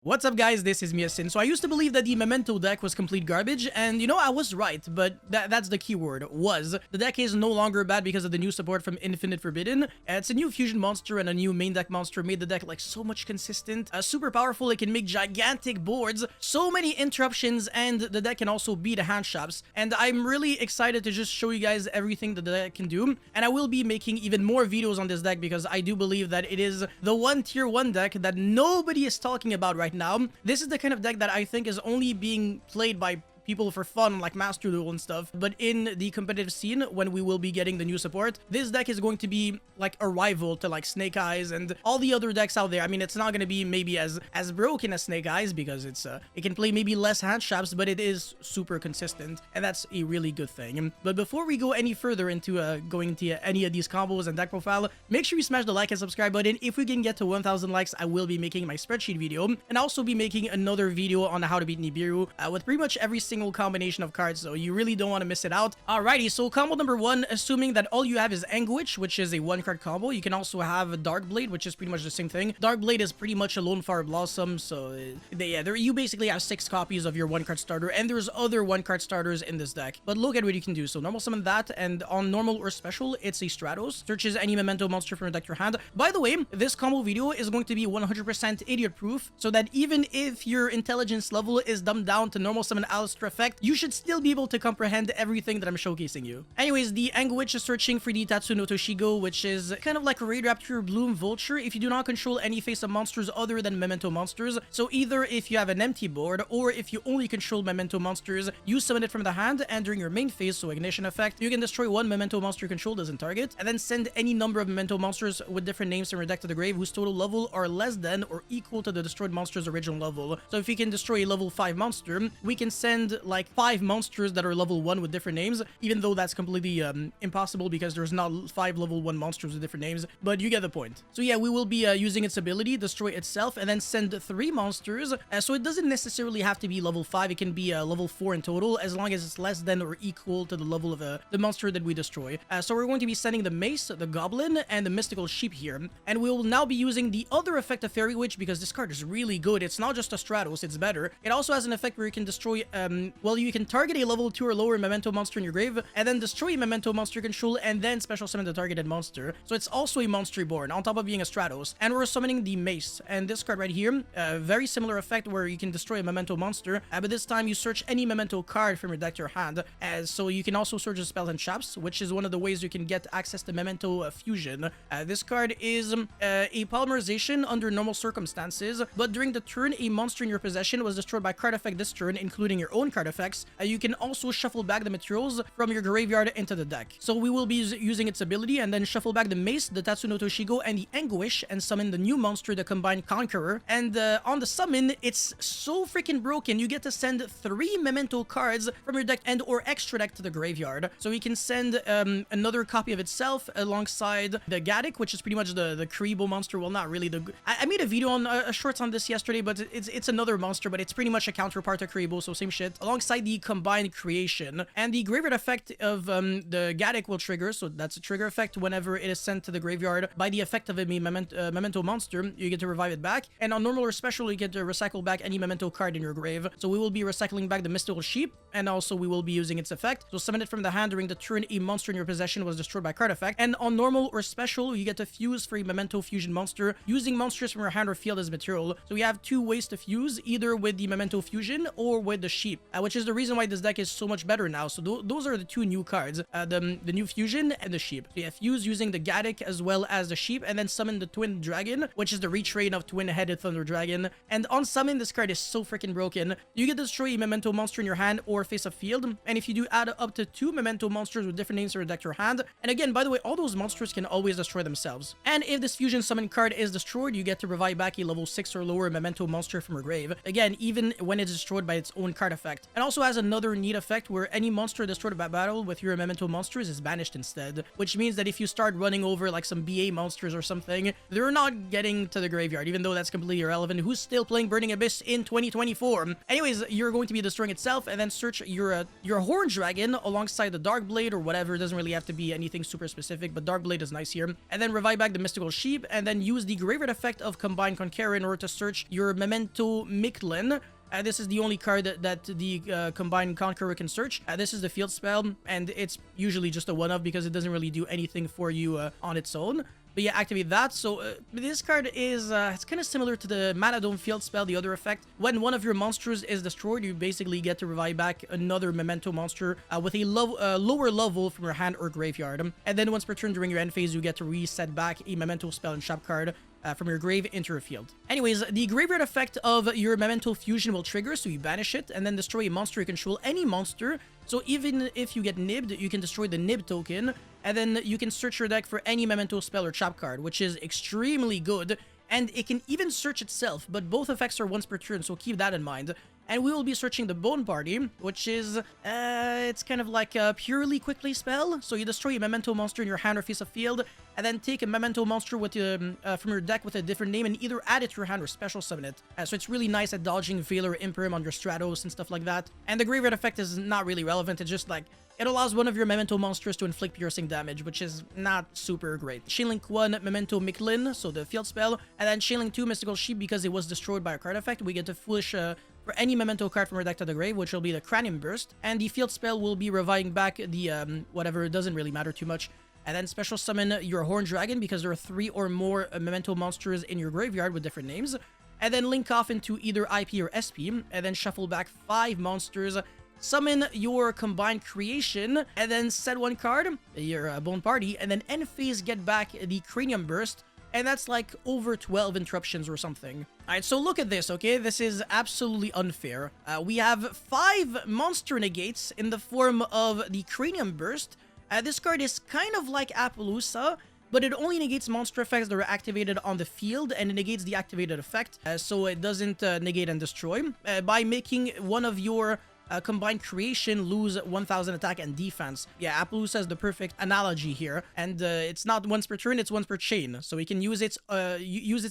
What's up guys, this is Miasin. So I used to believe that the Memento deck was complete garbage, and you know, I was right, but that's the key word, was. The deck is no longer bad because of the new support from Infinite Forbidden. It's a new fusion monster and a new main deck monster made the deck like so much consistent, super powerful. It can make gigantic boards, so many interruptions, and the deck can also beat hand shops. And I'm really excited to just show you guys everything that the deck can do, and I will be making even more videos on this deck because I do believe that it is the one tier 1 deck that nobody is talking about right now. This is the kind of deck that I think is only being played by people for fun, like Master Duel and stuff, but in the competitive scene, when we will be getting the new support, this deck is going to be like a rival to like Snake Eyes and all the other decks out there. I mean, it's not going to be maybe as broken as Snake Eyes because it can play maybe less hand shops, but it is super consistent, and that's a really good thing. But before we go any further into going into any of these combos and deck profile, make sure you smash the like and subscribe button. If we can get to 1,000 likes, I will be making my spreadsheet video, and also be making another video on how to beat Nibiru with pretty much every single combination of cards, so you really don't want to miss it out. Alrighty, so combo number 1, assuming that all you have is Anguish, which is a 1-card combo. You can also have a Dark Blade, which is pretty much the same thing. Dark Blade is pretty much a Lone Flower Blossom, so you basically have 6 copies of your 1-card starter, and there's other 1-card starters in this deck. But look at what you can do. So normal summon that, and on normal or special, it's a Stratos. Searches any Memento monster from your deck to your hand. By the way, this combo video is going to be 100% idiot proof, so that even if your intelligence level is dumbed down to normal summon Alistair effect, you should still be able to comprehend everything that I'm showcasing you. Anyways, the Anguish is searching for the Tatsuno Toshigo, which is kind of like a Raid Raptor Bloom Vulture if you do not control any face-up monsters other than Memento monsters. So either if you have an empty board, or if you only control Memento monsters, you summon it from the hand, and during your main phase, so Ignition effect, you can destroy one Memento monster controlled as in target, and then send any number of Memento monsters with different names from your deck to the grave whose total level are less than or equal to the destroyed monster's original level. So if you can destroy a level 5 monster, we can send like 5 monsters that are level 1 with different names, even though that's completely impossible because there's not 5 level 1 monsters with different names, but you get the point. So yeah, we will be using its ability, destroy itself, and then send 3 monsters. So it doesn't necessarily have to be level 5, it can be level 4 in total, as long as it's less than or equal to the level of the monster that we destroy. So we're going to be sending the Mace, the Goblin, and the Mystical Sheep here, and we will now be using the other effect of Fairy Witch because this card is really good. It's not just a Stratos, it's better. It also has an effect where you can destroy, you can target a level 2 or lower Memento monster in your grave, and then destroy a Memento monster control, and then special summon the targeted monster. So it's also a monster reborn, on top of being a Stratos. And we're summoning the Mace, and this card right here, very similar effect where you can destroy a Memento monster, but this time you search any Memento card from your deck to your hand, so you can also search the spells and traps, which is one of the ways you can get access to Memento Fusion. This card is a polymerization under normal circumstances, but during the turn a monster in your possession was destroyed by card effect this turn, including your own card effects. You can also shuffle back the materials from your graveyard into the deck. So we will be using its ability, and then shuffle back the Mace, the Tatsuno Toshigo, and the Anguish, and summon the new monster, the Combined Conqueror. And on the summon, it's so freaking broken, you get to send 3 Memento cards from your deck and or extra deck to the graveyard. So you can send another copy of itself alongside the Gaddock, which is pretty much the Karibo monster. Well, not really. I made a video on a shorts on this yesterday, but it's another monster, but it's pretty much a counterpart to Karibo, so same shit. Alongside the Combined Creation, and the graveyard effect of the Gaddock will trigger, so that's a trigger effect whenever it is sent to the graveyard by the effect of a Memento monster. You get to revive it back, and on normal or special you get to recycle back any Memento card in your grave. So we will be recycling back the Mystical Sheep, and also we will be using its effect. So summon it from the hand during the turn a monster in your possession was destroyed by card effect, and on normal or special you get to fuse for a Memento Fusion monster using monsters from your hand or field as material. So we have 2 ways to fuse, either with the Memento Fusion or with the Sheep, which is the reason why this deck is so much better now. So those are the 2 new cards, the new Fusion and the Sheep. So you have fuse using the Gaddock as well as the Sheep, and then summon the Twin Dragon, which is the retrain of Twin-Headed Thunder Dragon. And on summon, this card is so freaking broken. You can destroy a Memento monster in your hand or face a field, and if you do add up to 2 Memento monsters with different names to your deck to your hand, and again, by the way, all those monsters can always destroy themselves. And if this Fusion summon card is destroyed, you get to revive back a level 6 or lower Memento monster from your grave. Again, even when it's destroyed by its own card effect. effect. It also has another neat effect where any monster destroyed by battle with your memento monsters is banished instead, which means that if you start running over like some BA monsters or something, they're not getting to the graveyard, even though that's completely irrelevant. Who's still playing Burning Abyss in 2024? Anyways, you're going to be destroying itself, and then search your Horn Dragon alongside the Dark Blade or whatever. It doesn't really have to be anything super specific, but Dark Blade is nice here. And then revive back the Mystical Sheep, and then use the graveyard effect of Combined Conqueror in order to search your Memento Mictlan. This is the only card that the Combined Conqueror can search. This is the field spell, and it's usually just a one-off because it doesn't really do anything for you on its own. But yeah, activate that. So this card is it's kind of similar to the Mana Dome field spell, the other effect. When one of your monsters is destroyed, you basically get to revive back another Memento monster with a lower level from your hand or graveyard. And then once per turn during your end phase, you get to reset back a Memento spell and shop card from your grave into your field. Anyways, the graveyard effect of your Memento Fusion will trigger, so you banish it and then destroy a monster you control, any monster. So even if you get nibbed, you can destroy the nib token, and then you can search your deck for any Memento spell or trap card, which is extremely good. And it can even search itself, but both effects are once per turn, so keep that in mind. And we will be searching the Bone Party, which is, it's kind of like a purely quick play spell. So you destroy a Memento monster in your hand or face of field, and then take a Memento monster with from your deck with a different name and either add it to your hand or special summon it. So it's really nice at dodging Veil or Imperum on your Stratos and stuff like that. And the graveyard effect is not really relevant, it's just like, it allows one of your Memento monsters to inflict piercing damage, which is not super great. Chainlink 1, Memento Mictlan, so the field spell, and then Chainlink 2, Mystical Sheep, because it was destroyed by a card effect. We get to push for any Memento card from our deck to the grave, which will be the Cranium Burst, and the field spell will be reviving back the, whatever, it doesn't really matter too much. And then special summon your Horn Dragon, because there are 3 or more Memento monsters in your graveyard with different names. And then link off into either IP or SP, and then shuffle back 5 monsters. Summon your Combined Creation, and then set 1 card, your Bone Party, and then end phase get back the Cranium Burst, and that's like over 12 interruptions or something. Alright, so look at this, okay? This is absolutely unfair. We have 5 monster negates in the form of the Cranium Burst. This card is kind of like Appaloosa, but it only negates monster effects that are activated on the field, and it negates the activated effect, so it doesn't negate and destroy. By making one of your Combined Creation lose 1000 attack and defense. Yeah, Appaloosa is the perfect analogy here, and it's not once per turn, it's once per chain, so we can use its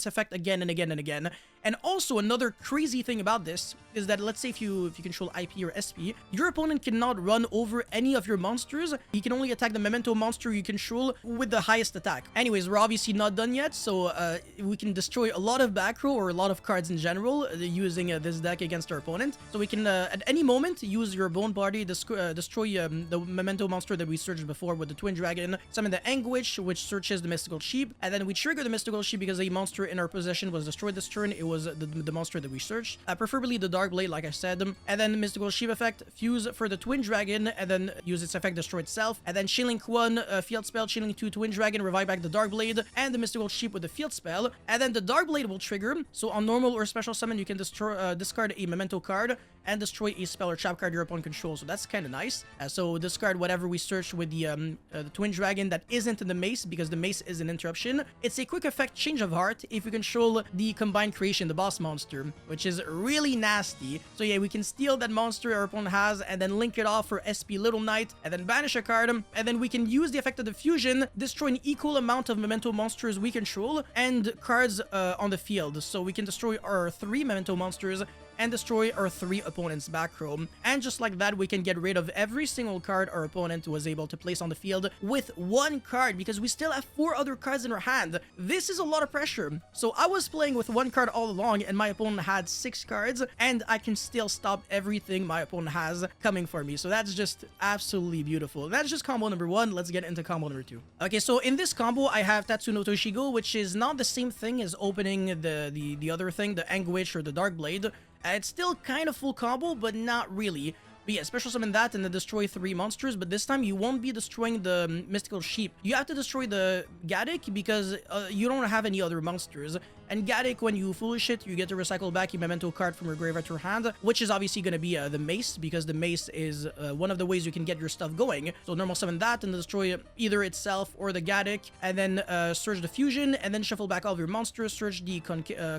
effect again and again and again. And also another crazy thing about this is that, let's say if you control IP or SP, your opponent cannot run over any of your monsters. He can only attack the Memento monster you control with the highest attack. Anyways, we're obviously not done yet, so we can destroy a lot of back row or a lot of cards in general using this deck against our opponent. So we can at any moment use your Bone Party, destroy the Memento monster that we searched before with the Twin Dragon, summon the Anguish, which searches the Mystical Sheep, and then we trigger the Mystical Sheep because a monster in our possession was destroyed this turn. It was the monster that we searched, preferably the Dark Blade, like I said. And then Mystical Sheep effect, fuse for the Twin Dragon, and then use its effect, destroy itself. And then Chainlink 1, field spell, Chainlink 2, Twin Dragon, revive back the Dark Blade, and the Mystical Sheep with the field spell. And then the Dark Blade will trigger, so on normal or special summon, you can discard a Memento card and destroy a spell or trap card your opponent controls, so that's kind of nice. So discard whatever we searched with the Twin Dragon that isn't in the Mace, because the Mace is an interruption. It's a quick effect Change of Heart if you control the Combined Creation, the boss monster, which is really nasty. So yeah, we can steal that monster our opponent has and then link it off for SP Little Knight and then banish a card, and then we can use the effect of the fusion, destroy an equal amount of Memento monsters we control and cards on the field. So we can destroy our 3 Memento monsters and destroy our 3 opponents' back row. And just like that, we can get rid of every single card our opponent was able to place on the field with 1 card, because we still have 4 other cards in our hand. This is a lot of pressure. So I was playing with 1 card all along, and my opponent had 6 cards, and I can still stop everything my opponent has coming for me. So that's just absolutely beautiful. That's just combo number 1. Let's get into combo number 2. Okay, so in this combo, I have Tatsuno Toshigo, which is not the same thing as opening the other thing, the Anguish or the Dark Blade. It's still kind of full combo, but not really. But yeah, special summon that and then destroy 3 monsters, but this time you won't be destroying the Mystical Sheep. You have to destroy the Gaddick because you don't have any other monsters. And Gaddick, when you foolish it, you get to recycle back your Memento card from your graveyard to your hand, which is obviously going to be the Mace, because the Mace is one of the ways you can get your stuff going. So normal summon that and destroy either itself or the Gaddick, and then search the Fusion, and then shuffle back all of your monsters, search the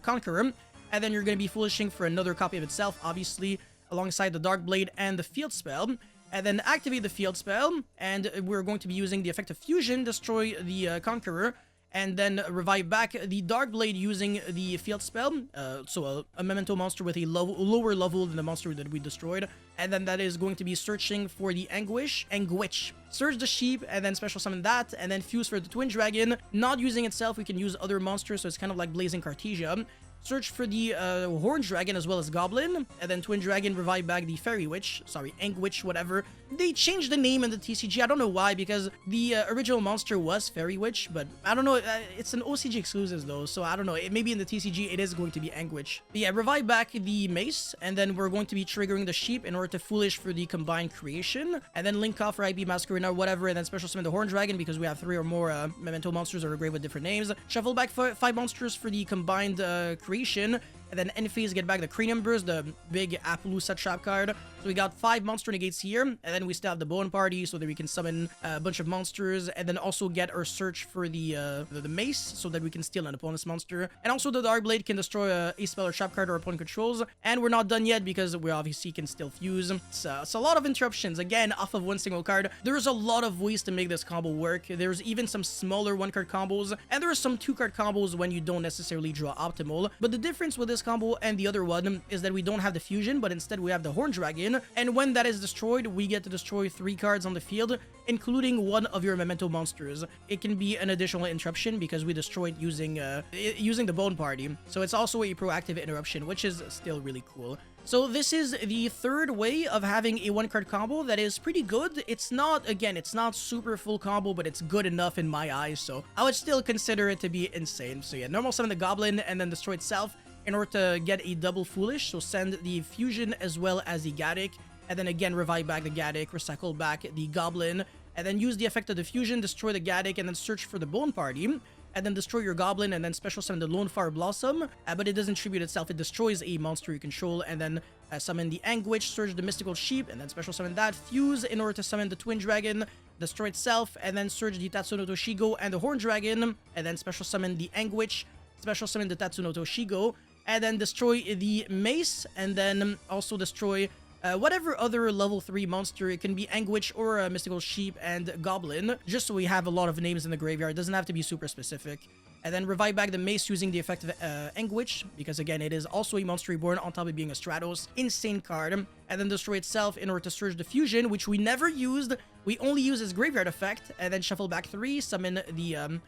Conqueror, and then you're going to be foolishing for another copy of itself, obviously. alongside the Dark Blade and the Field Spell, and then activate the Field Spell, and we're going to be using the effect of Fusion, destroy the Conqueror, and then revive back the Dark Blade using the Field Spell, so a Memento monster with a lower level than the monster that we destroyed, and then that is going to be searching for the Anguish, search the Sheep, and then special summon that, and then fuse for the Twin Dragon. Not using itself, we can use other monsters, so it's kind of like Blazing Cartesia. Search for the Horned Dragon as well as Goblin, and then Twin Dragon, revive back the Fairy Witch, Anguish, whatever. They changed the name in the TCG, I don't know why, because the original monster was Fairy Witch, but I don't know, it's an OCG exclusive though, so I don't know, maybe in the TCG it is going to be Anguish. But yeah, revive back the Mace, and then we're going to be triggering the Sheep in order to Foolish for the Combined Creation, and then Link off for IP Masquerade or whatever, and then special summon the Horned Dragon because we have 3 or more Memento monsters that are great with different names. Shuffle back 5 monsters for the Combined Creation, and then end phase get back the Cranium Burst, the big Appaloosa trap card. So we got 5 monster negates here, and then we still have the Bone Party so that we can summon a bunch of monsters, and then also get our search for the Mace so that we can steal an opponent's monster. And also the Dark Blade can destroy a spell or trap card our opponent controls. And we're not done yet because we obviously can still fuse. It's a lot of interruptions, again, off of one single card. There's a lot of ways to make this combo work. There's even some smaller 1-card combos, and there are some 2-card combos when you don't necessarily draw optimal. But the difference with this combo and the other one is that we don't have the fusion, but instead we have the Horned Dragon, and when that is destroyed, we get to destroy 3 cards on the field, including one of your Memento monsters. It can be an additional interruption because we destroyed using the Bone Party, so it's also a proactive interruption, which is still really cool. So this is the third way of having a 1-card combo that is pretty good. It's not, again, it's not super full combo, but it's good enough in my eyes, so I would still consider it to be insane. So yeah, normal summon the Goblin and then destroy itself in order to get a double Foolish, so send the Fusion as well as the Gaddock, and then again revive back the Gaddock, recycle back the Goblin, and then use the effect of the Fusion, destroy the Gaddock, and then search for the Bone Party, and then destroy your Goblin, and then special summon the Lone Fire Blossom, but it doesn't tribute itself, it destroys a monster you control, and then summon the Anguish, search the Mystical Sheep, and then special summon that, fuse in order to summon the Twin Dragon, destroy itself, and then search the Tatsuno Toshigo and the Horned Dragon, and then special summon the Anguish, special summon the Tatsuno Toshigo, and then destroy the Mace, and then also destroy whatever other level 3 monster. It can be Anguish or Mystical Sheep and Goblin, just so we have a lot of names in the graveyard. It doesn't have to be super specific. And then revive back the Mace using the effect of Anguish, because again, it is also a monster reborn on top of being a Stratos. Insane card. And then destroy itself in order to search the Fusion, which we never used. We only use as graveyard effect. And then shuffle back 3, summon the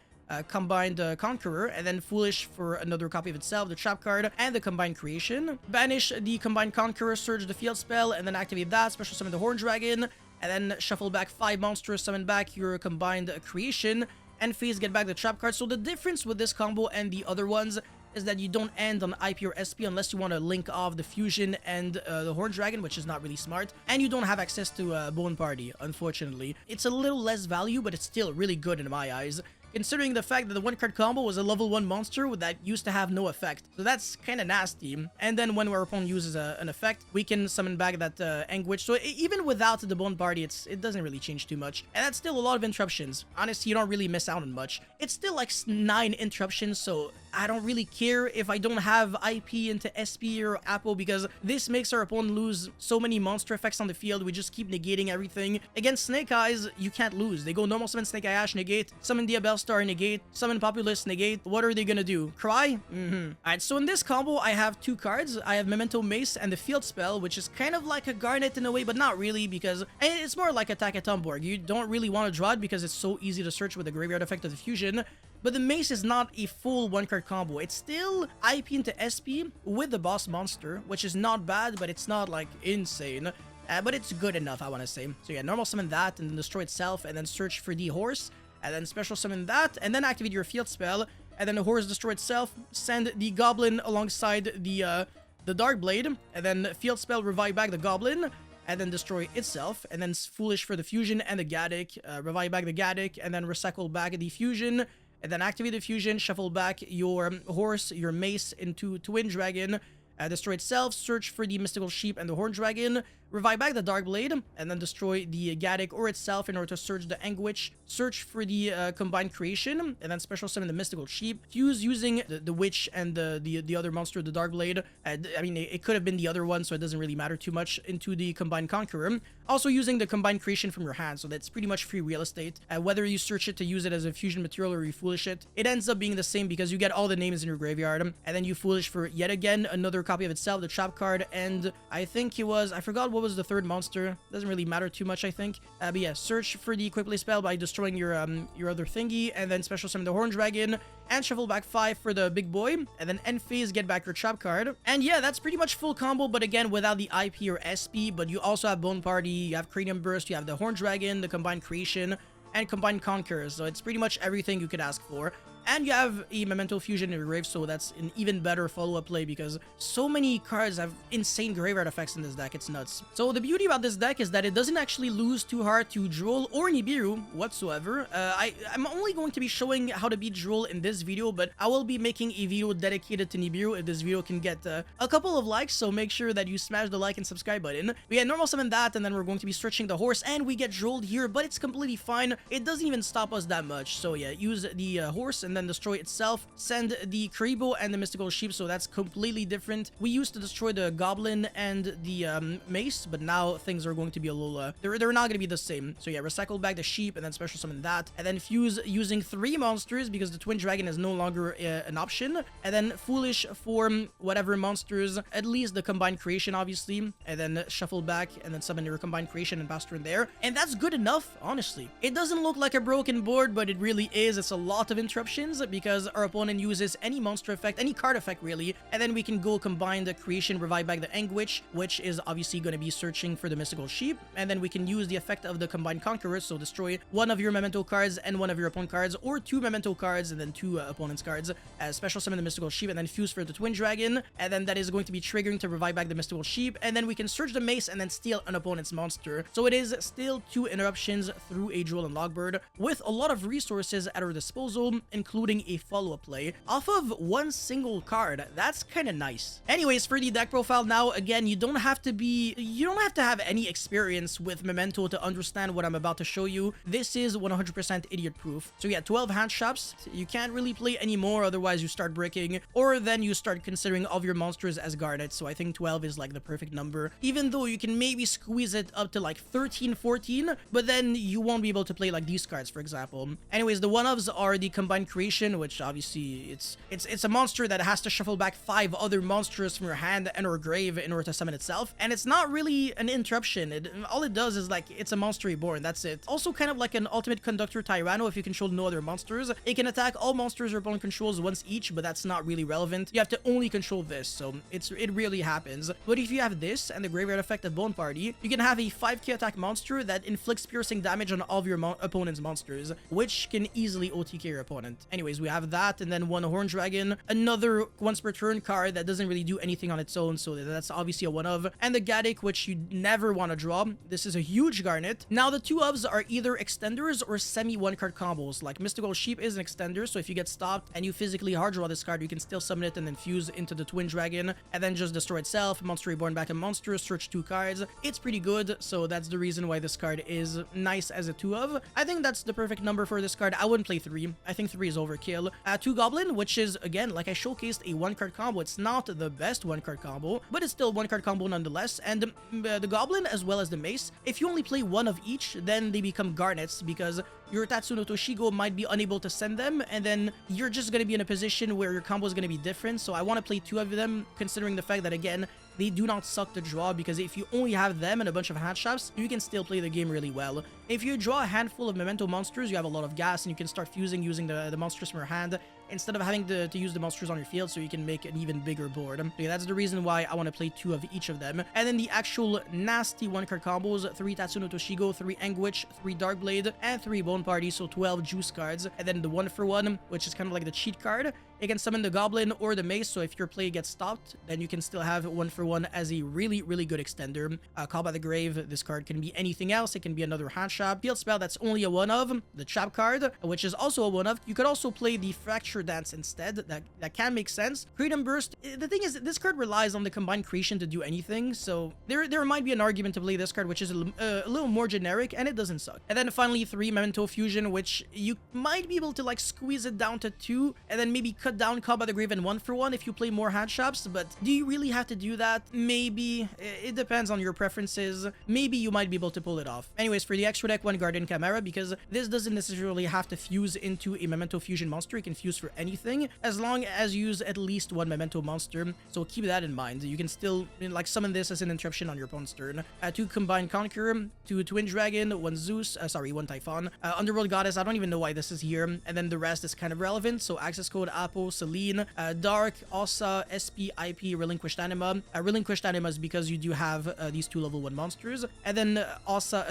Combined Conqueror, and then Foolish for another copy of itself, the Trap card, and the Combined Creation. Banish the Combined Conqueror, search the Field Spell, and then activate that, special summon the Horned Dragon, and then shuffle back 5 monsters, summon back your Combined Creation, and phase get back the Trap card. So the difference with this combo and the other ones is that you don't end on IP or SP unless you want to link off the Fusion and the Horned Dragon, which is not really smart, and you don't have access to Bone Party, unfortunately. It's a little less value, but it's still really good in my eyes, considering the fact that the 1-card combo was a level 1 monster that used to have no effect. So that's kind of nasty. And then when our opponent uses an effect, we can summon back that Anguish. So even without the Bone Party, it doesn't really change too much. And that's still a lot of interruptions. Honestly, you don't really miss out on much. It's still like 9 interruptions, so I don't really care if I don't have IP into SP or Apple, because this makes our opponent lose so many monster effects on the field. We just keep negating everything. Against Snake Eyes, you can't lose. They go normal summon Snake Eye Ash, negate, summon Diabell Star, negate, summon Populist, negate. What are they gonna do? Cry? Alright, so in this combo, I have 2 cards. I have Memento Mace and the Field Spell, which is kind of like a Garnet in a way, but not really, because it's more like Attack at Tomborg. You don't really want to draw it because it's so easy to search with the Graveyard effect of the Fusion. But the Mace is not a full 1-card combo. It's still IP into SP with the boss monster, which is not bad, but it's not like insane. But it's good enough, I want to say. So yeah, normal summon that, and then destroy itself, and then search for the Horse, and then special summon that, and then activate your Field Spell, and then the Horse destroy itself, send the Goblin alongside the Dark Blade, and then Field Spell revive back the Goblin, and then destroy itself, and then Foolish for the Fusion and the Gaddock, revive back the Gaddock, and then recycle back the Fusion, and then activate the Fusion, shuffle back your Horse, your Mace into Twin Dragon, destroy itself, search for the Mystical Sheep and the Horned Dragon, revive back the Dark Blade, and then destroy the Gaddick or itself in order to search the Anguish, search for the Combined Creation, and then special summon the Mystical Sheep, fuse using the Witch and the other monster, the Dark Blade. I mean, it could have been the other one, so it doesn't really matter too much, into the Combined Conqueror. Also using the Combined Creation from your hand, so that's pretty much free real estate. Whether you search it to use it as a fusion material or you foolish it, it ends up being the same because you get all the names in your graveyard, and then you foolish for yet again another copy of itself, the trap card, and I think it was, I forgot what was the third monster. Doesn't really matter too much, I think. But yeah, search for the quick play spell by destroying your other thingy, and then special summon the Horned Dragon, and shuffle back 5 for the big boy, and then end phase, get back your trap card. And yeah, that's pretty much full combo, but again, without the IP or SP, but you also have Bone Party, you have Cranium Burst, you have the Horned Dragon, the Combined Creation, and Combined Conquer, so it's pretty much everything you could ask for. And you have a Memento Fusion in your grave, so that's an even better follow-up play because so many cards have insane graveyard effects in this deck, it's nuts. So the beauty about this deck is that it doesn't actually lose too hard to Droll or Nibiru whatsoever. I'm only going to be showing how to beat Droll in this video, but I will be making a video dedicated to Nibiru if this video can get a couple of likes, so make sure that you smash the like and subscribe button. We had normal summon that, and then we're going to be searching the horse, and we get Drolled here, but it's completely fine. It doesn't even stop us that much, so yeah, use the horse, and then destroy itself, send the Karibo and the Mystical Sheep, so that's completely different. We used to destroy the Goblin and the Mace, but now things are going to be a little, they're not going to be the same. So yeah, recycle back the Sheep, and then special summon that, and then fuse using 3 monsters because the Twin Dragon is no longer an option, and then foolish for whatever monsters, at least the Combined Creation, obviously, and then shuffle back, and then summon your Combined Creation and pass turn there, and that's good enough, honestly. It doesn't look like a broken board, but it really is. It's a lot of interruptions, because our opponent uses any monster effect, any card effect really, and then we can go combine the Creation, revive back the Anguish, which is obviously going to be searching for the Mystical Sheep, and then we can use the effect of the Combined Conqueror, so destroy one of your Memento cards and one of your opponent cards, or 2 Memento cards and then 2 opponent's cards, special summon the Mystical Sheep, and then fuse for the Twin Dragon, and then that is going to be triggering to revive back the Mystical Sheep, and then we can search the Mace and then steal an opponent's monster. So it is still 2 interruptions through a Droll and Logbird, with a lot of resources at our disposal, including a follow-up play off of one single card. That's kind of nice. Anyways, for the deck profile now, again, you don't have to have any experience with Memento to understand what I'm about to show you. This is 100% idiot proof. So yeah, 12 hand shops. You can't really play anymore, otherwise you start breaking, or then you start considering all of your monsters as guarded. So I think 12 is like the perfect number, even though you can maybe squeeze it up to like 13, 14, but then you won't be able to play like these cards, for example. Anyways, the one-ofs are the Combined Creation, which obviously it's a monster that has to shuffle back 5 other monsters from your hand and or grave in order to summon itself, and it's not really an interruption. All it does is like, it's a monster reborn, that's it. Also kind of like an Ultimate Conductor Tyranno. If you control no other monsters, it can attack all monsters your opponent controls once each, but that's not really relevant. You have to only control this, so it really happens. But if you have this and the graveyard effect of Bone Party, you can have a 5k attack monster that inflicts piercing damage on all of your opponent's monsters, which can easily OTK your opponent. Anyways, we have that, and then one Horned Dragon, another once per turn card that doesn't really do anything on its own, so that's obviously a one-of, and the Gaddick, which you never want to draw. This is a huge Garnet. Now, the 2-ofs are either extenders or semi one-card combos. Like Mystical Sheep is an extender, so if you get stopped and you physically hard draw this card, you can still summon it and then fuse into the Twin Dragon, and then just destroy itself, monster reborn back a monster, search 2 cards. It's pretty good, so that's the reason why this card is nice as a 2-of. I think that's the perfect number for this card. I wouldn't play 3. I think 3 is overkill. 2 Goblin, which is, again, like I showcased, a 1-card combo. It's not the best 1-card combo, but it's still 1-card combo nonetheless. And the Goblin, as well as the Mace, if you only play 1 of each, then they become Garnets, because your Tatsuno Toshigo might be unable to send them, and then you're just going to be in a position where your combo is going to be different. So I want to play 2 of them, considering the fact that, again, they do not suck to draw, because if you only have them and a bunch of hand shops, you can still play the game really well. If you draw a handful of Memento monsters, you have a lot of gas, and you can start fusing using the monsters from your hand, instead of having to use the monsters on your field, so you can make an even bigger board. So yeah, that's the reason why I want to play 2 of each of them. And then the actual nasty 1-card combos: 3 Tatsuno Toshigo, 3 Anguish, 3 Dark Blade, and 3 Bone Party, so 12 juice cards. And then the 1-for-1, which is kind of like the cheat card. it can summon the Goblin or the Mace, so if your play gets stopped, then you can still have 1-for-1 as a really, really good extender. Call by the Grave, this card can be anything else. It can be another hand trap. Field spell that's only a 1-of. The Trap card, which is also a 1-of. You could also play the Fracture Dance instead. That can make sense. Freedom Burst, the thing is, this card relies on the combined creation to do anything, so there might be an argument to play this card, which is a little more generic, and it doesn't suck. And then finally, 3 Memento Fusion, which you might be able to like squeeze it down to 2, and then maybe cut down Call by the Grave and 1-for-1 if you play more hand traps. But do you really have to do that? Maybe. It depends on your preferences. Maybe you might be able to pull it off. Anyways, for the extra deck, 1 Guardian Chimera, because this doesn't necessarily have to fuse into a Memento Fusion monster. It can fuse for anything, as long as you use at least 1 Memento monster. So keep that in mind. You can still like summon this as an interruption on your opponent's turn. 2 Combined Conqueror, 2 Twin Dragon, 1 Zeus, 1 Typhon. Underworld Goddess, I don't even know why this is here. And then the rest is kind of relevant. So access code Apo, Celine, Dark, Ossa, SP, IP, Relinquished Anima. Relinquished Anima is because you do have these 2 level 1 monsters. And then Ossa,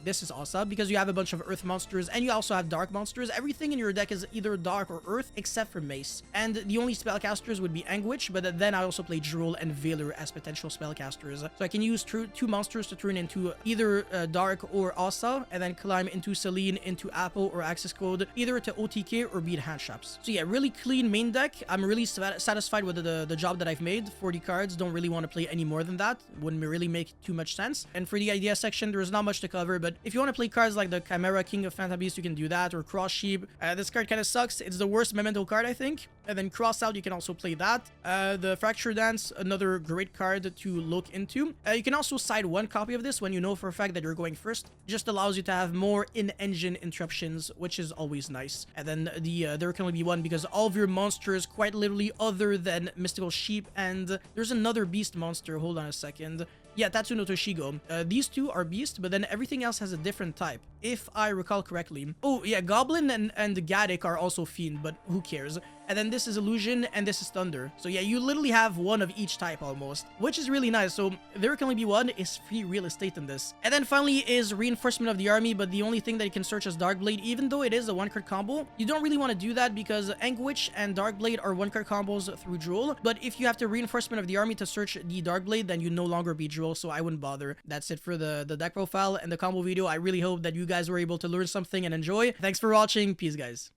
this is Ossa because you have a bunch of Earth monsters and you also have Dark monsters. Everything in your deck is either Dark or Earth except for Mace. And the only spellcasters would be Anguish, but then I also play Drool and Veiler as potential spellcasters. So I can use 2 monsters to turn into either Dark or Ossa, and then climb into Celine, into Apo or access code, either to OTK or beat hand traps. So yeah, really clean main deck. I'm really satisfied with the job that I've made. 40 cards, don't really want to play any more than that. Wouldn't really make too much sense. And for the idea section, there's not much to cover, but if you want to play cards like the Chimera, King of Phantom Beast, you can do that, or Cross Sheep. This card kind of sucks. It's the worst Memento card, I think. And then Cross Out, you can also play that. The Fracture Dance, another great card to look into. You can also side 1 copy of this when you know for a fact that you're going first. Just allows you to have more in-engine interruptions, which is always nice. And then there can only be 1 because all of your monsters, quite literally, other than Mystical Sheep, and there's another beast monster. Hold on a second. Yeah, Tatsuno Toshigo. These 2 are beast, but then everything else has a different type, if I recall correctly. Oh, yeah, Goblin and Gaddock are also Fiend, but who cares? And then this is Illusion, and this is Thunder. So yeah, you literally have 1 of each type almost, which is really nice. So there can only be 1. Is free real estate in this. And then finally is Reinforcement of the Army, but the only thing that you can search as Darkblade, even though it is a 1-card combo, you don't really want to do that because Anguish and Darkblade are 1-card combos through Drool. But if you have to Reinforcement of the Army to search the Darkblade, then you no longer be Drool, so I wouldn't bother. That's it for the deck profile and the combo video. I really hope that you guys were able to learn something and enjoy. Thanks for watching. Peace, guys.